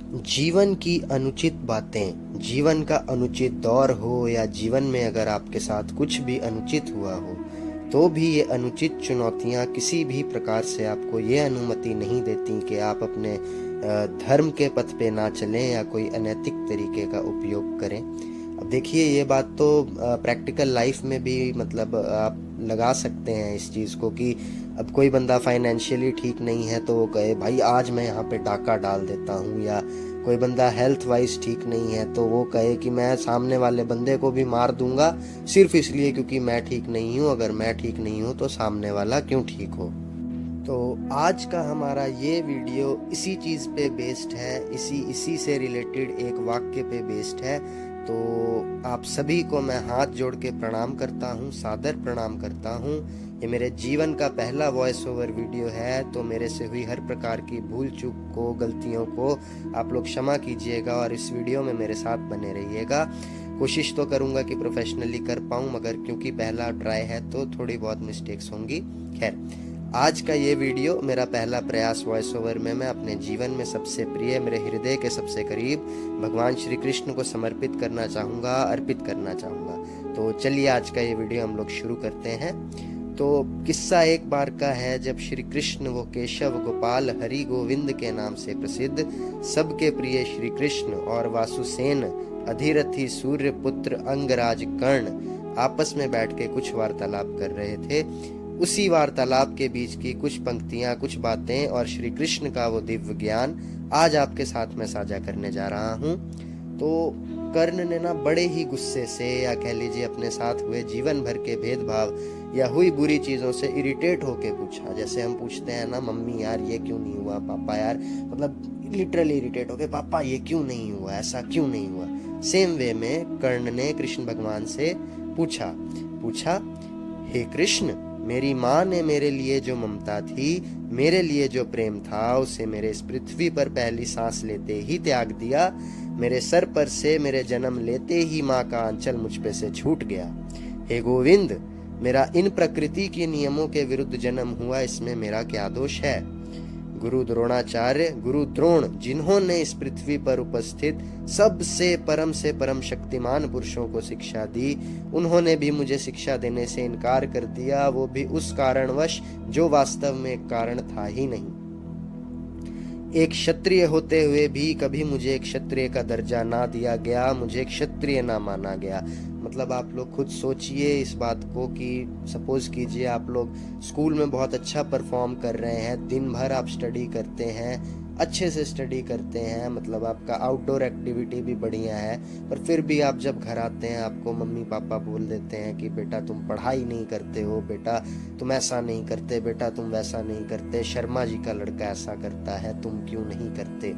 जीवन की अनुचित बातें, जीवन का अनुचित दौर हो या जीवन में अगर आपके साथ कुछ भी अनुचित हुआ हो, तो भी ये अनुचित चुनौतियाँ किसी भी प्रकार से आपको ये अनुमति नहीं देती कि आप अपने धर्म के पथ पे ना चलें या कोई अनैतिक तरीके का उपयोग करें। अब देखिए, ये बात तो प्रैक्टिकल लाइफ में भी मतलब आप लगा सकते हैं इस चीज़ को कि अब कोई बंदा फाइनेंशियली ठीक नहीं है तो वो कहे भाई आज मैं यहाँ पे डाका डाल देता हूँ, या कोई बंदा हेल्थ वाइज ठीक नहीं है तो वो कहे कि मैं सामने वाले बंदे को भी मार दूंगा सिर्फ इसलिए क्योंकि मैं ठीक नहीं हूँ, अगर मैं ठीक नहीं हूँ तो सामने वाला क्यों ठीक हो। तो आज का हमारा ये वीडियो इसी चीज़ पे बेस्ड है, इसी से रिलेटेड एक वाक्य पे बेस्ड है। तो आप सभी को मैं हाथ जोड़ के प्रणाम करता हूँ, सादर प्रणाम करता हूँ। ये मेरे जीवन का पहला वॉइस ओवर वीडियो है, तो मेरे से हुई हर प्रकार की भूल चूक को, गलतियों को आप लोग क्षमा कीजिएगा और इस वीडियो में मेरे साथ बने रहिएगा। कोशिश तो करूँगा कि प्रोफेशनली कर पाऊँ, मगर क्योंकि पहला ट्राई है तो थोड़ी बहुत मिस्टेक्स होंगी। खैर, आज का ये वीडियो मेरा पहला प्रयास वॉइस ओवर में मैं अपने जीवन में सबसे प्रिय, मेरे हृदय के सबसे करीब भगवान श्री कृष्ण को समर्पित करना चाहूँगा, अर्पित करना चाहूँगा। तो चलिए आज का ये वीडियो हम लोग शुरू करते हैं। तो किस्सा एक बार का है जब श्री कृष्ण वो केशव गोपाल हरि गोविंद के नाम से प्रसिद्ध सबके प्रिय श्री कृष्ण और वासुसेन अधिरथी सूर्य पुत्र अंगराज कर्ण आपस में बैठ के कुछ वार्तालाप कर रहे थे। उसी वार्तालाप के बीच की कुछ पंक्तियां, कुछ बातें और श्री कृष्ण का वो दिव्य ज्ञान आज आपके साथ मैं साझा करने जा रहा हूँ। तो कर्ण ने ना बड़े ही गुस्से से, या कह लीजिए अपने साथ हुए जीवन भर के भेदभाव या हुई बुरी चीज़ों से इरिटेट होके पूछा, जैसे हम पूछते हैं ना मम्मी यार ये क्यों नहीं हुआ, पापा यार, मतलब लिटरली इरिटेट होके पापा ये क्यों नहीं हुआ, ऐसा क्यों नहीं हुआ। सेम वे में कर्ण ने कृष्ण भगवान से पूछा हे कृष्ण, मेरी माँ ने मेरे लिए जो ममता थी, मेरे लिए जो प्रेम था, उसे मेरे इस पृथ्वी पर पहली सांस लेते ही त्याग दिया। मेरे सर पर से मेरे जन्म लेते ही माँ का आंचल मुझ पे से छूट गया। हे गोविंद, मेरा इन प्रकृति के नियमों के विरुद्ध जन्म हुआ, इसमें मेरा क्या दोष है। गुरु द्रोणाचार्य, गुरु द्रोण, जिन्होंने इस पृथ्वी पर उपस्थित सबसे परम शक्तिमान पुरुषों को शिक्षा दी, उन्होंने भी मुझे शिक्षा देने से इनकार कर दिया, वो भी उस कारणवश जो वास्तव में एक कारण था ही नहीं। एक क्षत्रिय होते हुए भी कभी मुझे एक क्षत्रिय का दर्जा ना दिया गया, मुझे क्षत्रिय ना माना गया। मतलब आप लोग खुद सोचिए इस बात को कि सपोज कीजिए आप लोग स्कूल में बहुत अच्छा परफॉर्म कर रहे हैं, दिन भर आप स्टडी करते हैं, अच्छे से स्टडी करते हैं, मतलब आपका आउटडोर एक्टिविटी भी बढ़िया है, पर फिर भी आप जब घर आते हैं आपको मम्मी पापा बोल देते हैं कि बेटा तुम पढ़ाई नहीं करते हो, बेटा तुम ऐसा नहीं करते, बेटा तुम वैसा नहीं करते, शर्मा जी का लड़का ऐसा करता है, तुम क्यों नहीं करते।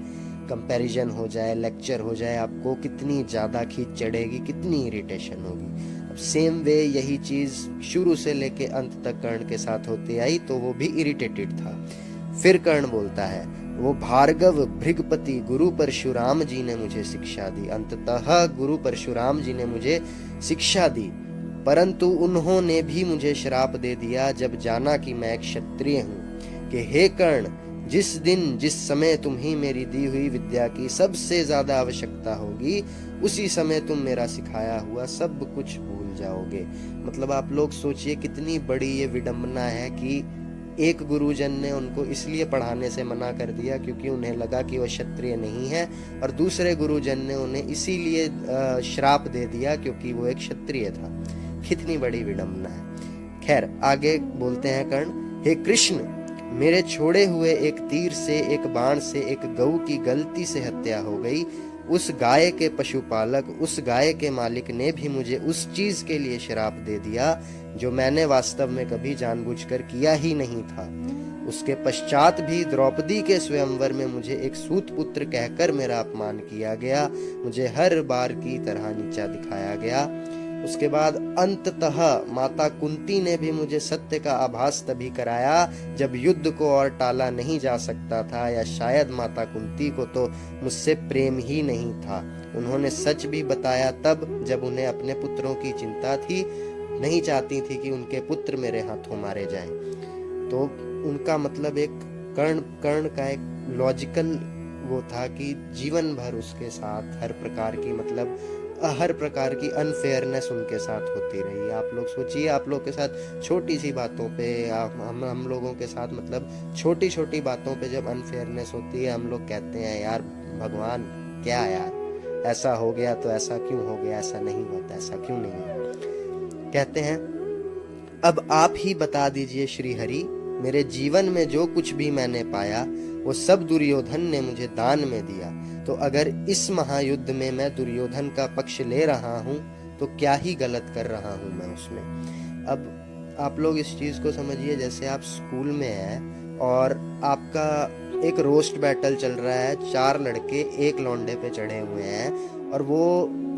कंपैरिजन हो जाए, लेक्चर हो जाए, आपको कितनी ज़्यादा खींच चढ़ेगी, कितनी इरिटेशन होगी। अब सेम वे यही चीज़ शुरू से लेके अंत तक कर्ण के साथ होती आई, तो वो भी इरिटेटेड था। फिर कर्ण बोलता है, वो भार्गव भृगपति गुरु परशुराम जी ने मुझे शिक्षा दी, अंततः गुरु परशुराम जी ने मुझे शिक्षा दी, परंतु उन्होंने भी मुझे श्राप दे दिया जब जाना कि मैं एक क्षत्रिय हूँ, कि हे कर्ण, जिस दिन जिस समय तुम्हें मेरी दी हुई विद्या की सबसे ज्यादा आवश्यकता होगी, उसी समय तुम मेरा सिखाया हुआ सब कुछ भूल जाओगे। मतलब आप लोग सोचिए कितनी बड़ी ये विडंबना है कि एक गुरुजन ने उनको इसलिए पढ़ाने से मना कर दिया क्योंकि उन्हें लगा कि वह क्षत्रिय नहीं है, और दूसरे गुरुजन ने उन्हें इसीलिए श्राप दे दिया क्योंकि वो एक क्षत्रिय था। कितनी बड़ी विडंबना है। खैर, आगे बोलते हैं कर्ण, हे कृष्ण, मेरे छोड़े हुए एक तीर से, एक बाण से, एक गऊ की गलती से हत्या हो गई। उस गाय के पशुपालक, उस गाय के मालिक ने भी मुझे उस चीज के लिए श्राप दे दिया जो मैंने वास्तव में कभी जानबूझकर किया ही नहीं था। उसके पश्चात भी द्रौपदी के स्वयंवर में मुझे एक सूत पुत्र कहकर मेरा अपमान किया गया, मुझे हर बार की तरह नीचा दिखाया गया। उसके बाद अंततः माता कुंती ने भी मुझे सत्य का आभास तभी कराया जब युद्ध को और टाला नहीं जा सकता था, या शायद माता कुंती को तो मुझसे प्रेम ही नहीं था। उन्होंने सच भी बताया तब जब उन्हें अपने पुत्रों की चिंता थी, नहीं चाहती थी कि उनके पुत्र मेरे हाथों मारे जाएं। तो उनका मतलब एक कर्ण का एक लॉजिकल वो था कि जीवन भर उसके साथ हर प्रकार की मतलब हर प्रकार की अनफेयरनेस उनके साथ होती रही। आप लोग सोचिए, आप लोग के साथ छोटी सी बातों पे हम लोगों के साथ मतलब छोटी छोटी बातों पे जब अनफेयरनेस होती है, हम लोग कहते हैं यार भगवान क्या यार, ऐसा हो गया तो ऐसा क्यों हो गया, ऐसा नहीं होता, ऐसा क्यों नहीं होता। कहते हैं अब आप ही बता दीजिए श्री हरि, मेरे जीवन में जो कुछ भी मैंने पाया वो सब दुर्योधन ने मुझे दान में दिया, तो अगर इस महायुद्ध में मैं दुर्योधन का पक्ष ले रहा हूँ तो क्या ही गलत कर रहा हूँ मैं उसमें। अब आप लोग इस चीज को समझिए, जैसे आप स्कूल में हैं और आपका एक रोस्ट बैटल चल रहा है, 4 लड़के एक लौंडे पे चढ़े हुए हैं और वो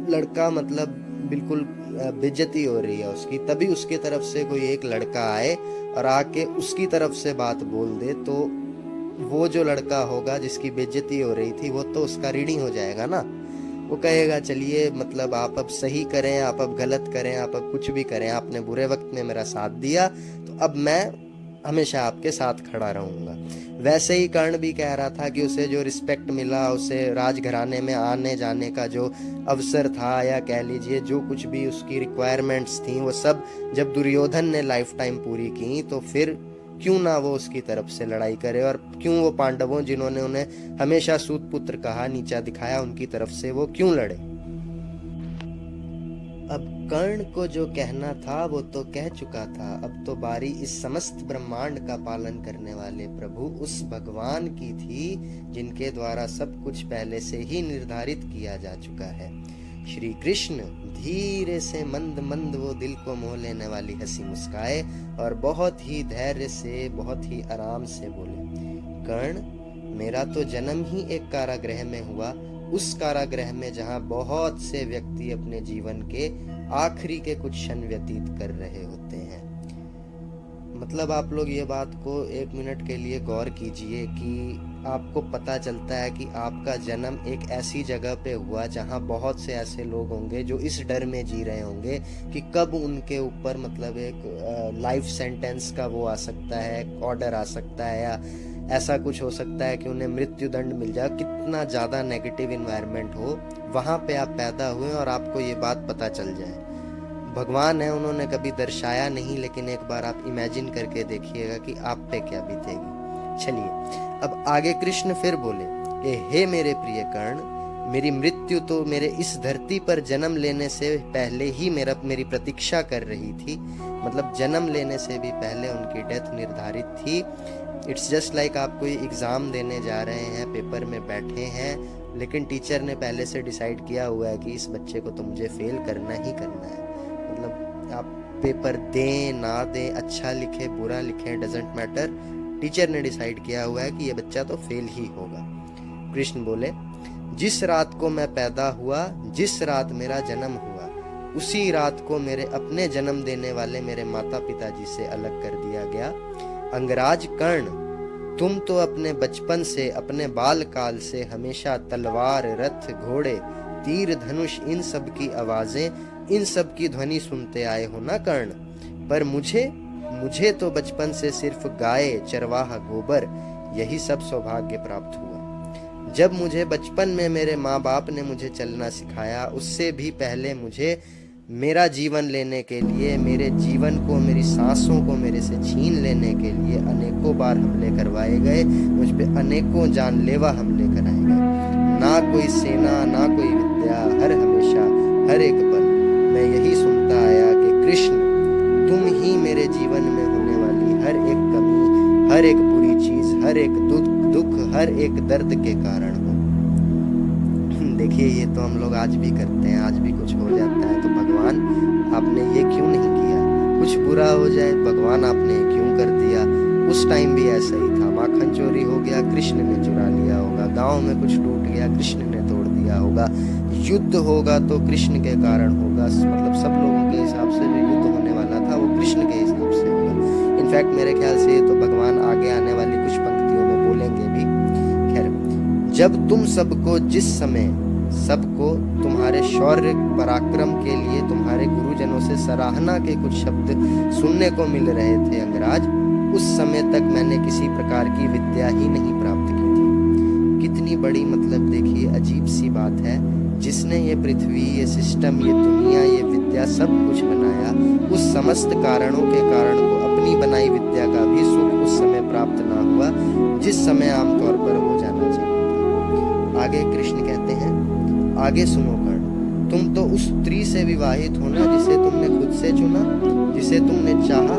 लड़का मतलब बिल्कुल बेइज्जती हो रही है उसकी, तभी उसकी तरफ से कोई एक लड़का आए और आके उसकी तरफ से बात बोल दे, तो वो जो लड़का होगा जिसकी बेइज्जती हो रही थी वो तो उसका रीडिंग हो जाएगा ना। वो कहेगा चलिए मतलब आप अब सही करें, आप अब गलत करें, आप अब कुछ भी करें, आपने बुरे वक्त में मेरा साथ दिया तो अब मैं हमेशा आपके साथ खड़ा रहूंगा। वैसे ही कर्ण भी कह रहा था कि उसे जो रिस्पेक्ट मिला, उसे राजघराने में आने जाने का जो अवसर था, या कह लीजिए जो कुछ भी उसकी रिक्वायरमेंट्स थी, वो सब जब दुर्योधन ने लाइफ टाइम पूरी की तो फिर क्यों ना वो उसकी तरफ से लड़ाई करे, और क्यों वो पांडवों जिन्होंने उन्हें हमेशा सूत पुत्र कहा, नीचा दिखाया, उनकी तरफ से वो क्यों लड़े। अब कर्ण को जो कहना था वो तो कह चुका था, अब तो बारी इस समस्त ब्रह्मांड का पालन करने वाले प्रभु उस भगवान की थी जिनके द्वारा सब कुछ पहले से ही निर्धारित किया जा चुका है। श्री कृष्ण धीरे से मंद मंद वो दिल को मोह लेने वाली हंसी मुस्काए और बहुत ही धैर्य से, बहुत ही आराम से बोले, कर्ण मेरा तो जन्म ही एक कारागृह में हुआ, उस कारागृह में जहां बहुत से व्यक्ति अपने जीवन के आखिरी के कुछ क्षण व्यतीत कर रहे होते हैं। मतलब आप लोग ये बात को 1 मिनट के लिए गौर कीजिए कि आपको पता चलता है कि आपका जन्म एक ऐसी जगह पे हुआ जहां बहुत से ऐसे लोग होंगे जो इस डर में जी रहे होंगे कि कब उनके ऊपर मतलब एक लाइफ सेंटेंस का वो आ सकता है, ऑर्डर आ सकता है, या ऐसा कुछ हो सकता है कि उन्हें मृत्यु दंड मिल जाए। कितना ज़्यादा नेगेटिव इन्वायरमेंट हो, वहाँ पे आप पैदा हुए और आपको ये बात पता चल जाए। भगवान है, उन्होंने कभी दर्शाया नहीं, लेकिन एक बार आप इमेजिन करके देखिएगा कि आप पे क्या बीतेगी। चलिए अब आगे कृष्ण फिर बोले कि हे मेरे प्रिय कर्ण, मेरी मृत्यु तो मेरे इस धरती पर जन्म लेने से पहले ही मेरी प्रतीक्षा कर रही थी। मतलब जन्म लेने से भी पहले उनकी डेथ निर्धारित थी। इट्स जस्ट लाइक आप कोई एग्ज़ाम देने जा रहे हैं, पेपर में बैठे हैं, लेकिन टीचर ने पहले से डिसाइड किया हुआ है कि इस बच्चे को तो मुझे फेल करना ही करना है। मतलब आप पेपर दें ना दें, अच्छा लिखे बुरा लिखें, डजेंट मैटर, टीचर ने डिसाइड किया हुआ है कि ये बच्चा तो फेल ही होगा। कृष्ण बोले, जिस रात को मैं पैदा हुआ, जिस रात मेरा जन्म हुआ, उसी रात को मेरे अपने जन्म देने वाले मेरे माता पिताजी से अलग कर दिया गया। अंगराज कर्ण, तुम तो अपने बचपन से, अपने बाल काल से हमेशा तलवार, रथ, घोड़े, तीर, धनुष, इन सब की आवाजें, इन सब की ध्वनि सुनते आए हो ना कर्ण। पर मुझे तो बचपन से सिर्फ गाय, चरवाहा, गोबर, यही सब सौभाग्य प्राप्त हुआ। जब मुझे बचपन में मेरे माँ बाप ने मुझे चलना सिखाया, उससे भी पहले मुझे मेरा जीवन लेने के लिए, मेरे जीवन को, मेरी सांसों को मेरे से छीन लेने के लिए अनेकों बार हमले करवाए गए, मुझ पे अनेकों जानलेवा हमले कराए गए। ना कोई सेना, ना कोई विद्या, हर हमेशा, हर एक पल मैं यही सुनता आया कि कृष्ण तुम ही मेरे जीवन में होने वाली हर एक कमी, हर एक बुरी चीज, हर एक दुख, हर एक दर्द के कारण हो। देखिए ये तो हम लोग आज भी करते हैं, आज भी कुछ हो जाता है तो भगवान आपने ये क्यों नहीं किया, कुछ बुरा हो जाए भगवान आपने क्यों कर दिया। उस टाइम भी ऐसा ही था, माखन चोरी हो गया, कृष्ण ने चुरा लिया होगा, गांव में कुछ टूट गया, कृष्ण ने तोड़ दिया होगा, युद्ध होगा तो कृष्ण के कारण होगा। मतलब सब लोगों के हिसाब से जो युद्ध होने वाला था वो कृष्ण के हिसाब से होगा। इनफैक्ट मेरे ख्याल से तो भगवान आगे आने वाली कुछ पंक्तियों में बोलेंगे भी। खैर, जब तुम सबको जिस समय सबको तुम्हारे शौर्य पराक्रम के लिए तुम्हारे गुरुजनों से सराहना के कुछ शब्द सुनने को मिल रहे थे अंगराज, उस समय तक मैंने किसी प्रकार की विद्या ही नहीं प्राप्त की थी। कितनी बड़ी मतलब देखिए अजीब सी बात है, जिसने ये पृथ्वी, ये सिस्टम, ये दुनिया, ये विद्या सब कुछ बनाया, उस समस्त कारणों के कारण को अपनी बनाई विद्या का भी सुख उस समय प्राप्त ना हुआ जिस समय आमतौर पर हो जाना चाहिए। आगे कृष्ण कहते हैं, आगे सुनो कर्ण, तुम तो उस स्त्री से विवाहित होना जिसे तुमने खुद से चुना, जिसे तुमने चाहा।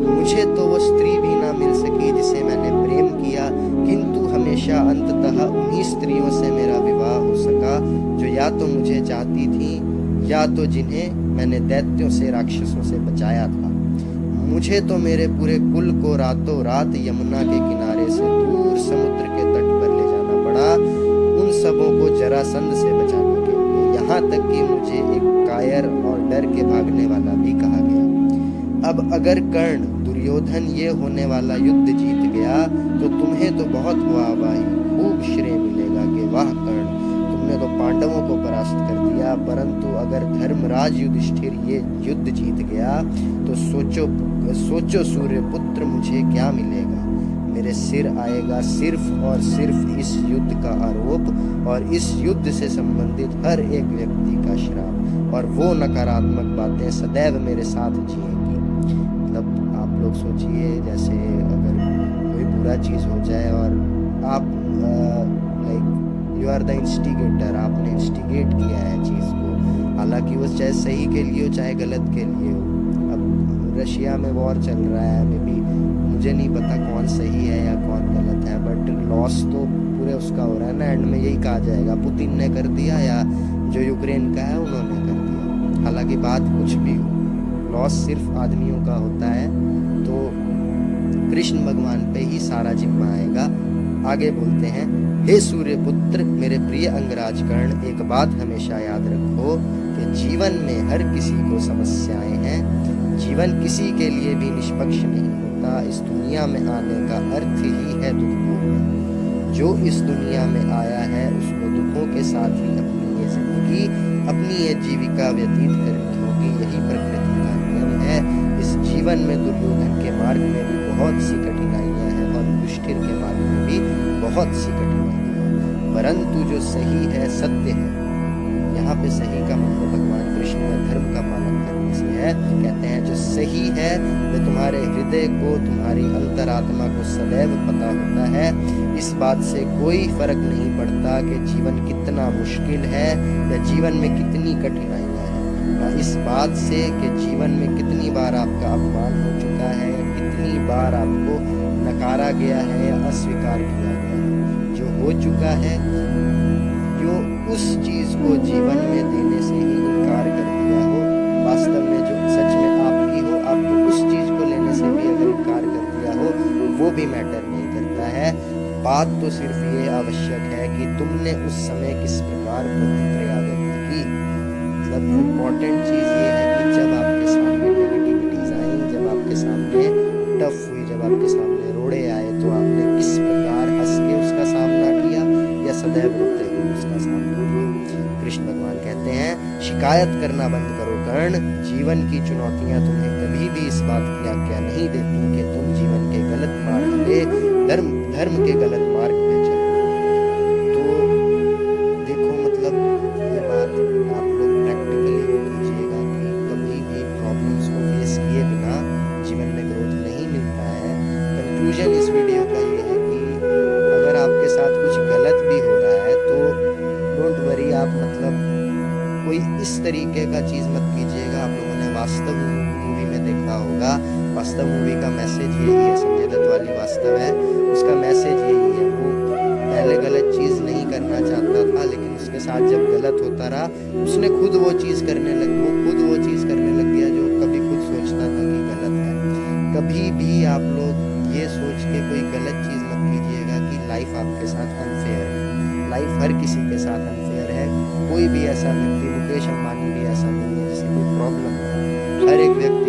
मुझे तो वो स्त्री भी ना मिल सकी जिसे मैंने प्रेम किया, किंतु हमेशा अंततः उन्हीं स्त्रियों से मेरा विवाह हो सका जो या तो मुझे चाहती थी या तो जिन्हें मैंने दैत्यों से, राक्षसों से बचाया था। मुझे तो मेरे पूरे कुल को रातों रात यमुना के किनारे से दूर समुद्र के तट पर ले जाना पड़ा, उन सबों को जरासंध से बचाने के लिए, यहाँ तक कि मुझे एक कायर और डर के भागने वाला भी कहा गया। अब अगर कर्ण, दुर्योधन ये होने वाला युद्ध जीत गया तो तुम्हें तो बहुत वाहवाही, खूब श्रेय मिलेगा कि वाह कर्ण, तुमने तो पांडवों को परास्त कर दिया। परंतु अगर धर्मराज युधिष्ठिर ये युद्ध जीत गया तो सोचो सूर्यपुत्र, मुझे क्या मिलेगा? मेरे सिर आएगा सिर्फ और सिर्फ इस युद्ध का आरोप और इस युद्ध से संबंधित हर एक व्यक्ति का श्राप, और वो नकारात्मक बातें सदैव मेरे साथ जिएंगी। मतलब आप लोग सोचिए, जैसे अगर कोई बुरा चीज हो जाए और आप like you are the instigator, आपने इंस्टिगेट किया है चीज को, हालांकि वो चाहे सही के लिए हो चाहे गलत के लिए हो। अब रशिया में वॉर चल रहा है, मे बी मुझे नहीं पता कौन सही है या कौन गलत है, बट लॉस तो पूरे उसका हो रहा है ना। एंड में यही कहा जाएगा पुतिन ने कर दिया या जो यूक्रेन का है उन्होंने कर दिया, हालांकि बात कुछ भी हो, लॉस सिर्फ आदमियों का होता है। तो कृष्ण भगवान पे ही सारा जिम्मा आएगा। आगे बोलते हैं, हे सूर्यपुत्र, मेरे प्रिय अंगराज कर्ण, एक बात हमेशा याद रखो कि जीवन में हर किसी को समस्याएं हैं। जीवन किसी के लिए भी निष्पक्ष नहीं होता। इस दुनिया में आने का अर्थ ही है दुख भोगना। जो इस दुनिया में आया है उसको दुखों के साथ ही अपनी ये जिंदगी, अपनी ये जीविका व्यतीत करनी होगी। यही प्रकृति का नियम है। इस जीवन में दुर्योधन के मार्ग में भी बहुत सी कठिनाइयां हैं और युधिष्ठिर के मार्ग में भी बहुत सी कठिनाइयां हैं, परंतु जो सही है, सत्य है, यहाँ पे सही का मतलब भगवान कृष्ण का धर्म का पालन करने से है। कहते हैं जो सही है वो तुम्हारे हृदय को, तुम्हारी अंतरात्मा को सदैव पता होता है। इस बात से कोई फर्क नहीं पड़ता कि जीवन कितना मुश्किल है या जीवन में कितनी कठिनाइयां हैं, ना इस बात से कि जीवन में कितनी बार आपका अपमान हो चुका है या कितनी बार आपको नकारा गया है या अस्वीकार किया गया है। जो हो चुका है, जो उस चीज को जीवन में देने से ही इनकार कर दिया हो, वास्तव में जो सच में आपकी हो, आपको उस चीज को लेने से भी अगर इनकार कर दिया हो, वो भी मैटर नहीं करता है। बात तो सिर्फ ये आवश्यक है कि तुमने उस समय किस प्रकार प्रतिक्रिया व्यक्त की। मतलब इम्पोर्टेंट चीज ये है कि जब आपके सामने नेगेटिविटीज आई, जब आपके सामने टफ हुई, जब आपके सामने रोड़े आए, तो आपने किस प्रकार हंस के उसका सामना किया या सदैव रोते हुए उसका सामना किया। कृष्ण भगवान कहते हैं, शिकायत करना बंद करो कर्ण। जीवन की चुनौतियां तुम्हें कभी भी इस बात की आज्ञा नहीं देती कि तुम जीवन के गलत मार्ग पे, धर्म के गलत मार्ग पे चलो। तो देखो, मतलब ये बात आप लोग प्रैक्टिकली कीजिएगा कि कभी भी प्रॉब्लम्स को फेस किए बिना जीवन में ग्रोथ नहीं मिलता है। कंक्लूजन इस वीडियो का ये है कि अगर आपके साथ कुछ गलत भी हो रहा है तो डोंट वरी, आप मतलब कोई इस तरीके का चीज मत कीजिएगा। आप लोगों ने वास्तव मूवी में देखा होगा, वास्तव मूवी का मैसेज यही है, संजय दत्त वाली वास्तव है, उसका मैसेज यही है। वो पहले गलत चीज नहीं करना चाहता था, लेकिन उसके साथ जब गलत होता रहा, उसने खुद वो चीज करने लग गया जो कभी खुद सोचता था कि गलत है। कभी भी आप लोग ये सोच के कोई गलत चीज मत कीजिएगा कि लाइफ आपके साथ अनफेयर है। लाइफ हर किसी के साथ अनफेयर है। कोई भी ऐसा व्यक्ति, मुकेश अंबानी भी ऐसा नहीं है जिसे कोई प्रॉब्लम है। हर एक व्यक्ति